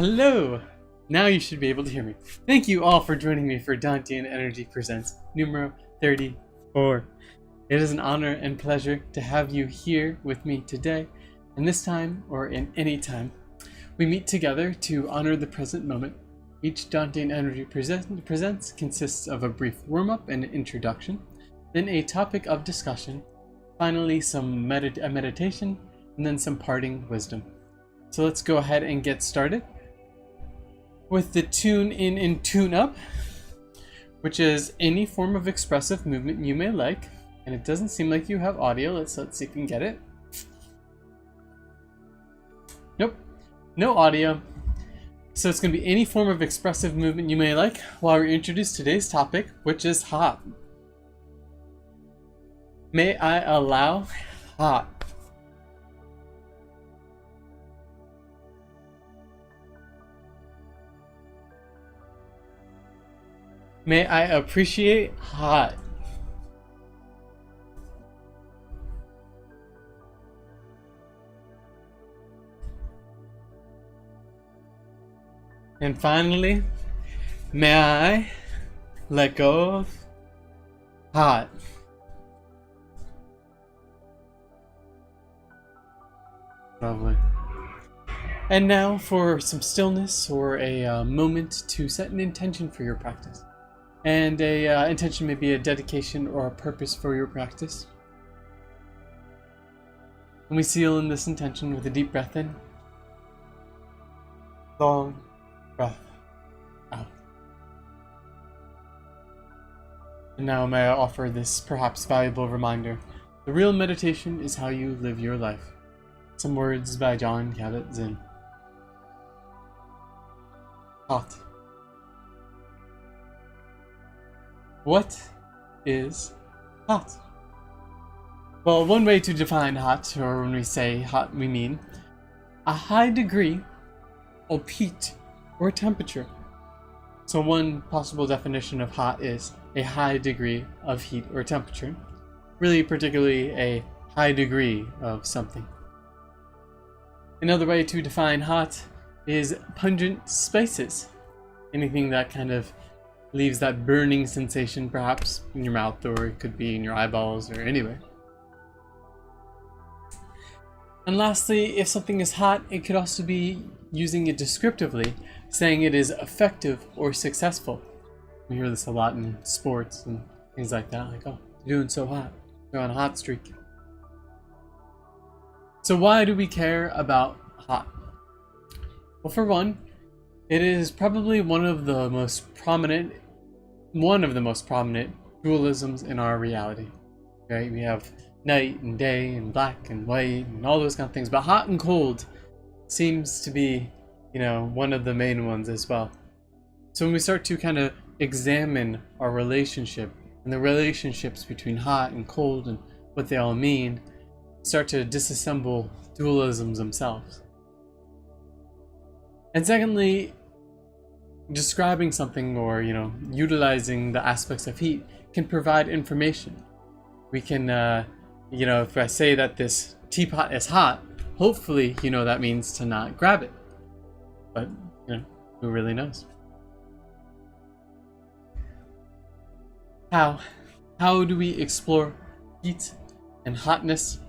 Hello! Now you should be able to hear me. Thank you all for joining me for Dantian Energy Presents numero 34. It is an honor and pleasure to have you here with me today, and this time, or in any time, we meet together to honor the present moment. Each Dantian Energy Presents consists of a brief warm-up and introduction, then a topic of discussion, finally some meditation, and then some parting wisdom. So let's go ahead and get started with the tune in and tune up, which is any form of expressive movement you may like. And it doesn't seem like you have audio. Let's see if we can get it. Nope, no audio. So it's going to be any form of expressive movement you may like while we introduce today's topic, which is hot. May I allow hot? May I appreciate hot? And finally, may I let go of hot? Lovely. And now for some stillness or a moment to set an intention for your practice. And a intention may be a dedication or a purpose for your practice. And we seal in this intention with a deep breath in, long breath out. And now may I offer this perhaps valuable reminder: the real meditation is how you live your life. Some words by John Kabat-Zinn. Hot. What is hot? Well, one way to define hot, or when we say hot, we mean a high degree of heat or temperature. So one possible definition of hot is a high degree of heat or temperature, really particularly a high degree of something. Another way to define hot is pungent spices, anything that kind of leaves that burning sensation, perhaps in your mouth, or it could be in your eyeballs or anywhere. And lastly, if something is hot, it could also be using it descriptively, saying it is effective or successful. We hear this a lot in sports and things like that, like, oh, you're doing so hot, you're on a hot streak. So why do we care about hot? Well, for one, it is probably one of the most prominent dualisms in our reality. Right? We have night and day and black and white and all those kind of things, but hot and cold seems to be, one of the main ones as well. So when we start to kind of examine our relationship and the relationships between hot and cold and what they all mean, start to disassemble dualisms themselves. And secondly, describing something or, utilizing the aspects of heat can provide information. We can, if I say that this teapot is hot, hopefully, that means to not grab it. But, who really knows? How do we explore heat and hotness?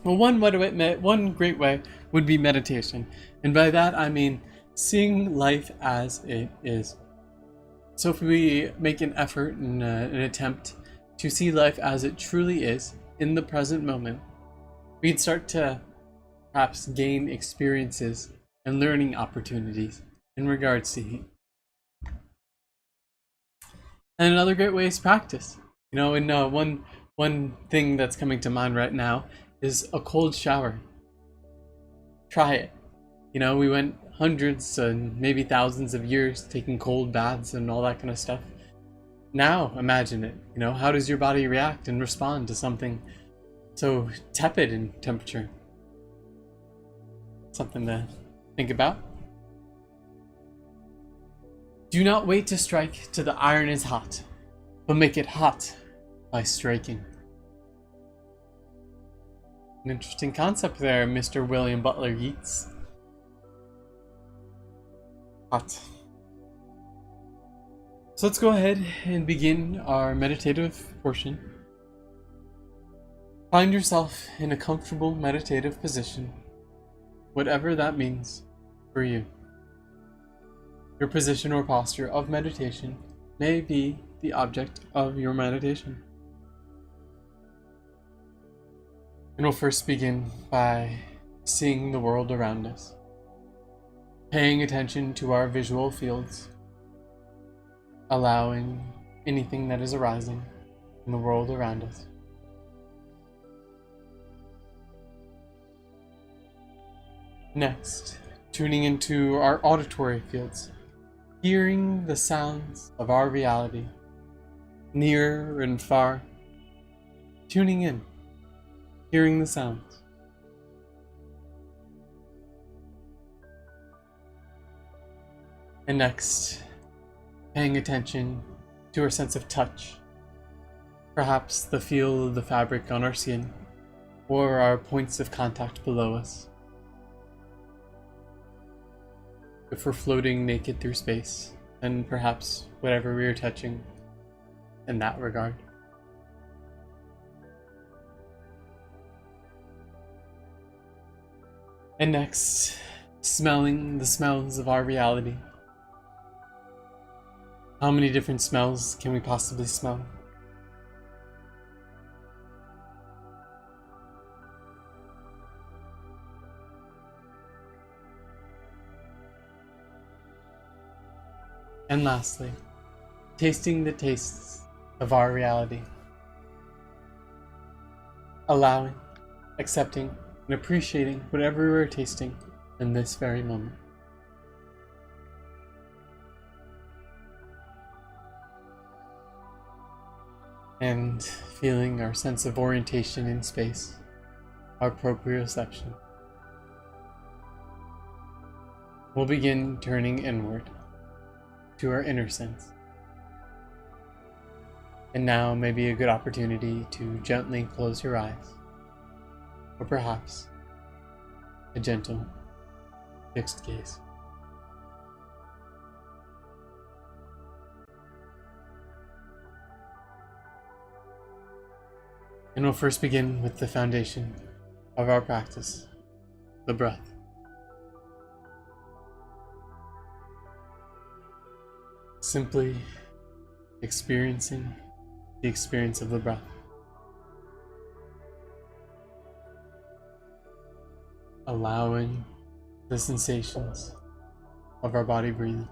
Well, one great way would be meditation. And by that I mean seeing life as it is. So if we make an effort and an attempt to see life as it truly is in the present moment, we'd start to perhaps gain experiences and learning opportunities in regards to heat. And another great way is practice. One thing that's coming to mind right now is a cold shower. Try it. We went hundreds and maybe thousands of years taking cold baths and all that kind of stuff. Now imagine it. How does your body react and respond to something so tepid in temperature? Something to think about. Do not wait to strike till the iron is hot, but make it hot by striking. An interesting concept there, Mr. William Butler Yeats. Hot. So let's go ahead and begin our meditative portion. Find yourself in a comfortable meditative position, whatever that means for you. Your position or posture of meditation may be the object of your meditation. And we'll first begin by seeing the world around us, paying attention to our visual fields, allowing anything that is arising in the world around us. Next, tuning into our auditory fields, hearing the sounds of our reality, near and far, tuning in, hearing the sounds. And next, paying attention to our sense of touch, perhaps the feel of the fabric on our skin, or our points of contact below us. If we're floating naked through space, then perhaps whatever we are touching in that regard. And next, smelling the smells of our reality. How many different smells can we possibly smell? And lastly, tasting the tastes of our reality. Allowing, accepting, and appreciating whatever we're tasting in this very moment. And feeling our sense of orientation in space, our proprioception. We'll begin turning inward to our inner sense. And now may be a good opportunity to gently close your eyes, or perhaps a gentle, fixed gaze. And we'll first begin with the foundation of our practice, the breath. Simply experiencing the experience of the breath. Allowing the sensations of our body breathing.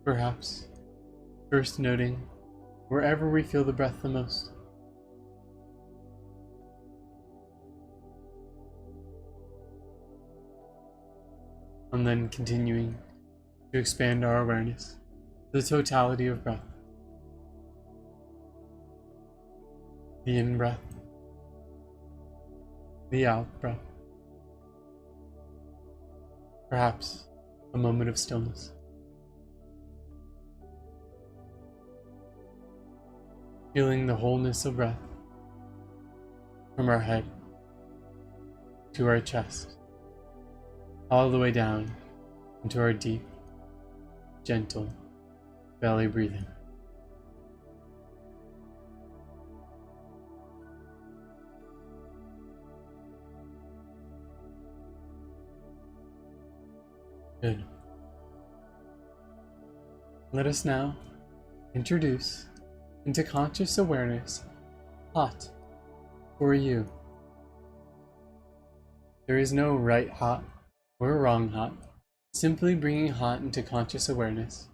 Perhaps first noting wherever we feel the breath the most. And then continuing to expand our awareness to the totality of breath. The in breath, the out breath. Perhaps a moment of stillness. Feeling the wholeness of breath from our head to our chest, all the way down into our deep, gentle belly breathing. Good. Let us now introduce into conscious awareness hot for you. There is no right hot or wrong hot, simply bringing hot into conscious awareness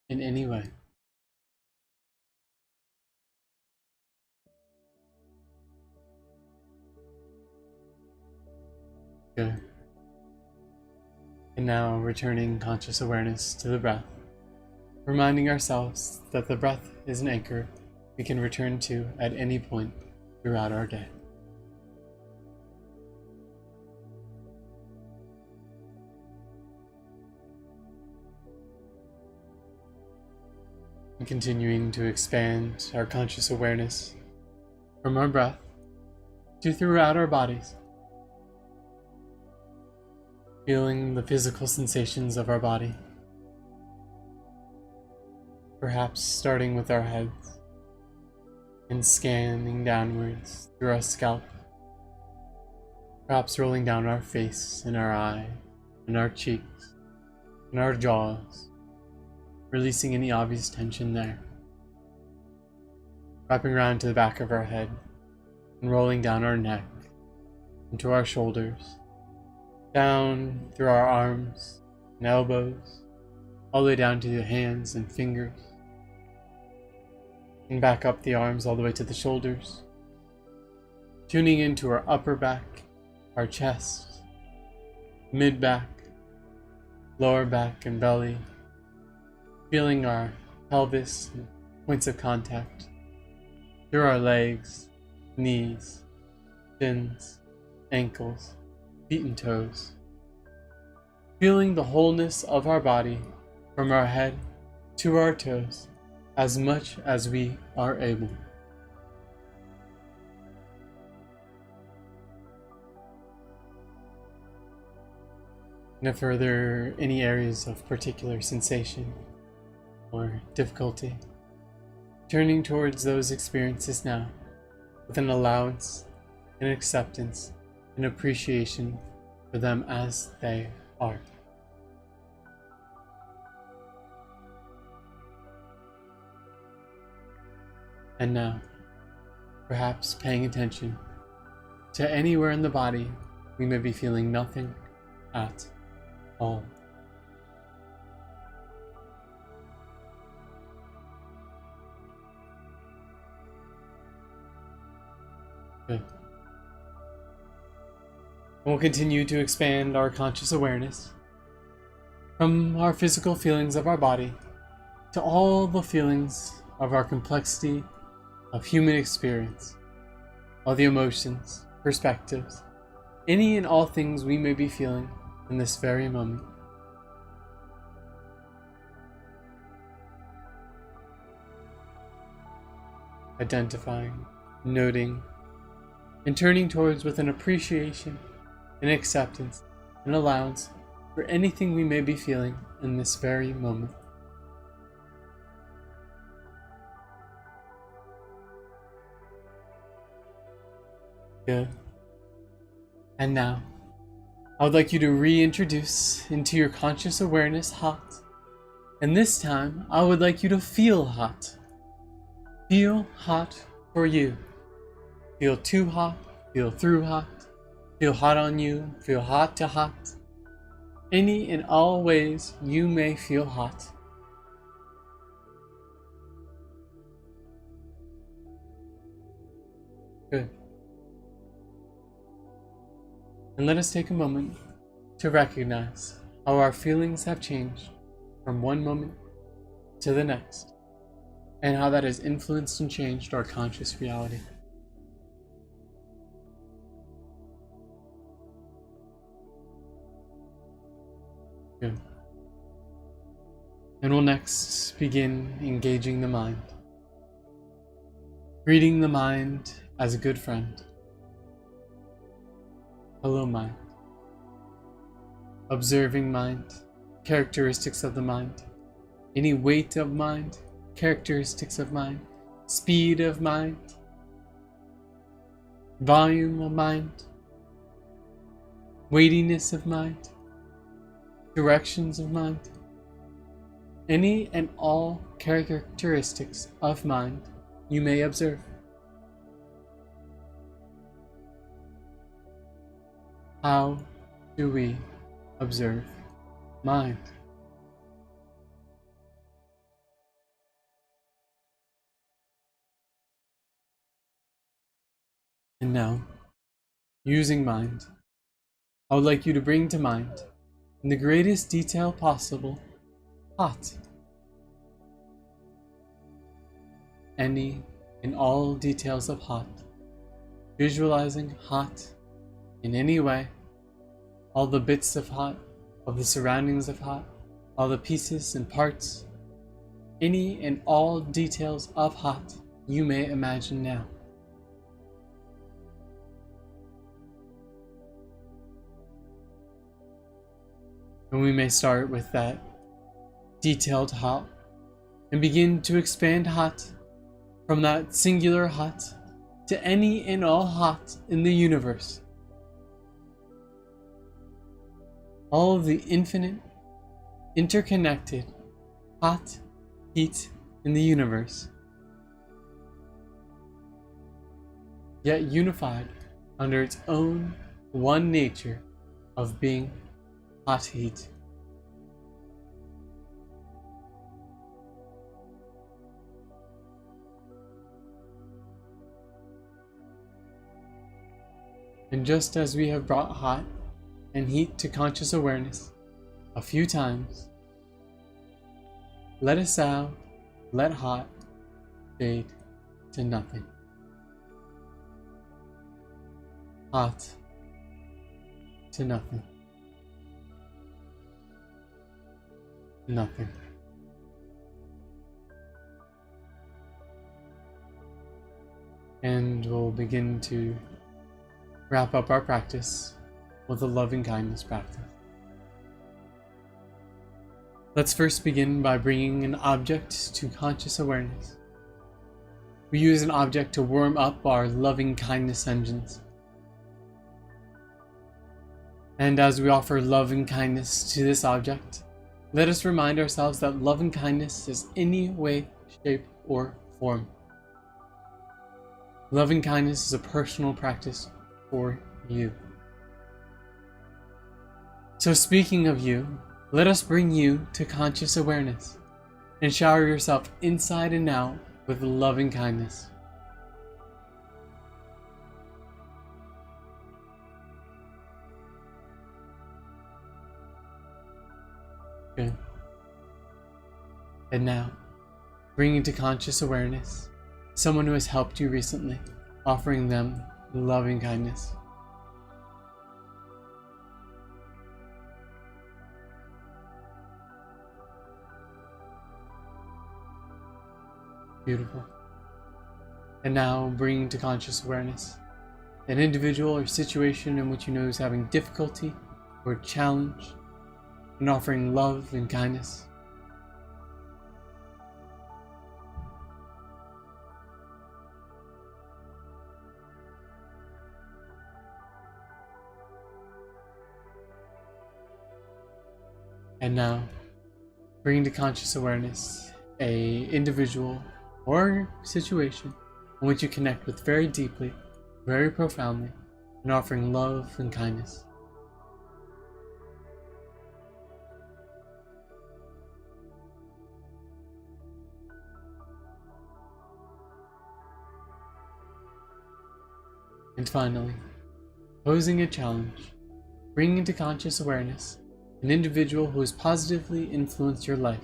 in any way. Good. And now returning conscious awareness to the breath, reminding ourselves that the breath is an anchor we can return to at any point throughout our day. And continuing to expand our conscious awareness from our breath to throughout our bodies, feeling the physical sensations of our body, perhaps starting with our heads and scanning downwards through our scalp, perhaps rolling down our face and our eye and our cheeks and our jaws, releasing any obvious tension there, wrapping around to the back of our head and rolling down our neck into our shoulders, down through our arms and elbows, all the way down to the hands and fingers, and back up the arms all the way to the shoulders, tuning into our upper back, our chest, mid back, lower back and belly, feeling our pelvis and points of contact through our legs, knees, shins, ankles, feet and toes, feeling the wholeness of our body from our head to our toes as much as we are able. And if further any areas of particular sensation or difficulty, turning towards those experiences now with an allowance, an acceptance, an appreciation for them as they are. And now, perhaps paying attention to anywhere in the body we may be feeling nothing at all. Good. We'll continue to expand our conscious awareness from our physical feelings of our body to all the feelings of our complexity of human experience, all the emotions, perspectives, any and all things we may be feeling in this very moment. Identifying, noting, and turning towards with an appreciation, an acceptance, an allowance for anything we may be feeling in this very moment. Good. And now, I would like you to reintroduce into your conscious awareness hot. And this time, I would like you to feel hot. Feel hot for you. Feel too hot, feel through hot, feel hot on you, feel hot to hot. Any and all ways you may feel hot. Good. And let us take a moment to recognize how our feelings have changed from one moment to the next, and how that has influenced and changed our conscious reality. Good. And we'll next begin engaging the mind. Greeting the mind as a good friend. Hello, mind. Observing mind, characteristics of the mind, any weight of mind, characteristics of mind, speed of mind, volume of mind, weightiness of mind, directions of mind, any and all characteristics of mind you may observe. How do we observe mind? And now, using mind, I would like you to bring to mind, in the greatest detail possible, hot. Any and all details of hot. Visualizing hot in any way, all the bits of hot, all the surroundings of hot, all the pieces and parts, any and all details of hot you may imagine now. And we may start with that detailed hot and begin to expand hot from that singular hot to any and all hot in the universe. All of the infinite, interconnected, hot heat in the universe, yet unified under its own one nature of being hot heat. And just as we have brought hot and heat to conscious awareness a few times, let us now let hot fade to nothing. Hot to nothing. Nothing. And we'll begin to wrap up our practice with a loving kindness practice. Let's first begin by bringing an object to conscious awareness. We use an object to warm up our loving kindness engines. And as we offer love and kindness to this object, let us remind ourselves that love and kindness is any way, shape, or form. Love and kindness is a personal practice for you. So speaking of you, let us bring you to conscious awareness and shower yourself inside and out with loving kindness. Good. And now, bringing to conscious awareness someone who has helped you recently, offering them loving kindness. Beautiful. And now bringing to conscious awareness an individual or situation in which you know is having difficulty or challenge, and offering love and kindness. And now, bringing to conscious awareness a individual or situation in which you connect with very deeply, very profoundly, and offering love and kindness. And finally, posing a challenge, bringing into conscious awareness an individual who has positively influenced your life,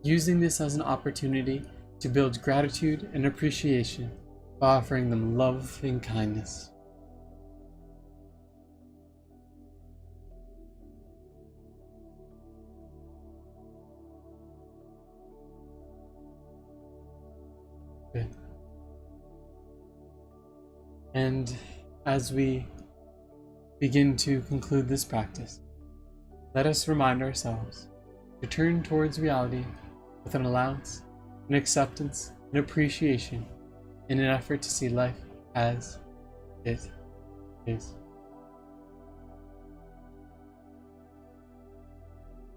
using this as an opportunity to build gratitude and appreciation by offering them love and kindness. Good. And as we begin to conclude this practice, let us remind ourselves to turn towards reality with an allowance, an acceptance, and appreciation in an effort to see life as it is.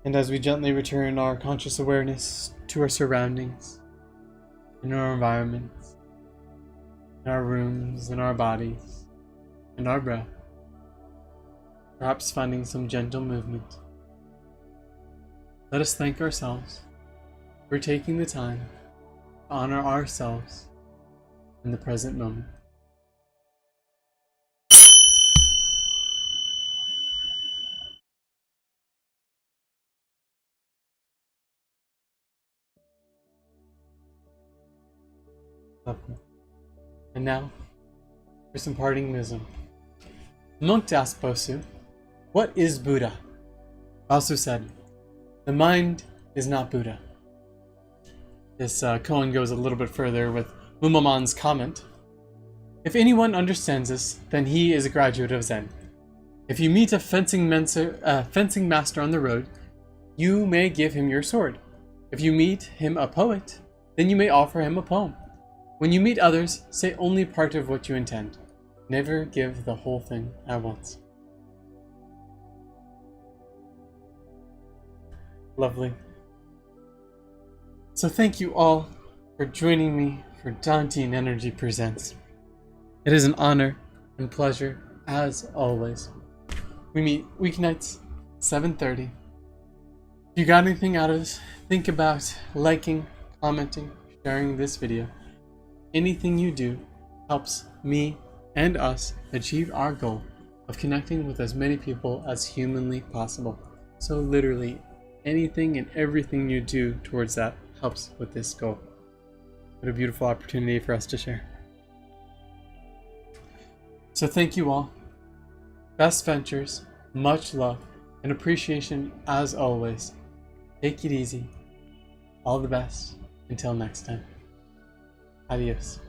And as we gently return our conscious awareness to our surroundings, in our environments, in our rooms, in our bodies, in our breath, perhaps finding some gentle movement, let us thank ourselves for taking the time to honor ourselves in the present moment. Lovely. And now, for some parting wisdom. Monk asked Bosu, "What is Buddha?" Bosu said, "The mind is not Buddha." This koan goes a little bit further with Mumamon's comment, "If anyone understands this, then he is a graduate of Zen." If you meet a fencing master on the road, you may give him your sword. If you meet him a poet, then you may offer him a poem. When you meet others, say only part of what you intend. Never give the whole thing at once. Lovely. So thank you all for joining me for Dantian Energy Presents. It is an honor and pleasure as always. We meet weeknights, 7:30. If you got anything out of this, think about liking, commenting, sharing this video. Anything you do helps me and us achieve our goal of connecting with as many people as humanly possible. So literally anything and everything you do towards that helps with this goal. What a beautiful opportunity for us to share. So thank you all. Best ventures, much love, and appreciation as always. Take it easy. All the best. Until next time. Adios.